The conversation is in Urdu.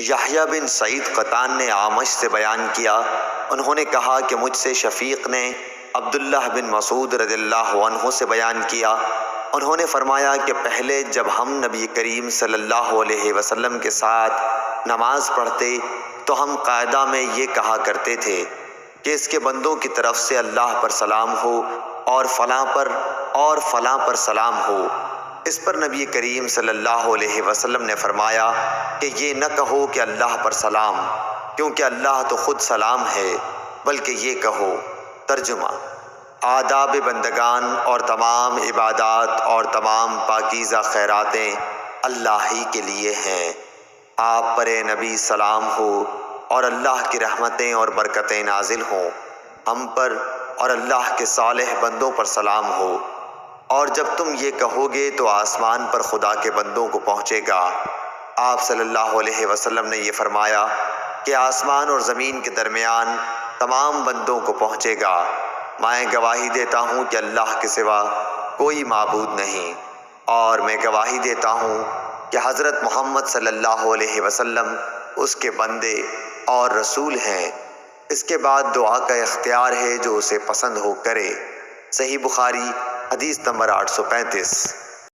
یحییٰ بن سعید قطان نے اعمش سے بیان کیا، انہوں نے کہا کہ مجھ سے شفیق نے عبداللہ بن مسعود رضی اللہ عنہ سے بیان کیا، انہوں نے فرمایا کہ پہلے جب ہم نبی کریم صلی اللہ علیہ وسلم کے ساتھ نماز پڑھتے تو ہم قاعدہ میں یہ کہا کرتے تھے کہ اس کے بندوں کی طرف سے اللہ پر سلام ہو اور فلاں پر سلام ہو۔ اس پر نبی کریم صلی اللہ علیہ وسلم نے فرمایا کہ یہ نہ کہو کہ اللہ پر سلام، کیونکہ اللہ تو خود سلام ہے، بلکہ یہ کہو۔ ترجمہ: آداب بندگان اور تمام عبادات اور تمام پاکیزہ خیراتیں اللہ ہی کے لیے ہیں۔ آپ پر اے نبی سلام ہو اور اللہ کی رحمتیں اور برکتیں نازل ہوں۔ ہم پر اور اللہ کے صالح بندوں پر سلام ہو۔ اور جب تم یہ کہو گے تو آسمان پر خدا کے بندوں کو پہنچے گا۔ آپ صلی اللہ علیہ وسلم نے یہ فرمایا کہ آسمان اور زمین کے درمیان تمام بندوں کو پہنچے گا۔ میں گواہی دیتا ہوں کہ اللہ کے سوا کوئی معبود نہیں، اور میں گواہی دیتا ہوں کہ حضرت محمد صلی اللہ علیہ وسلم اس کے بندے اور رسول ہیں۔ اس کے بعد دعا کا اختیار ہے، جو اسے پسند ہو کرے۔ صحیح بخاری حدیث نمبر 835۔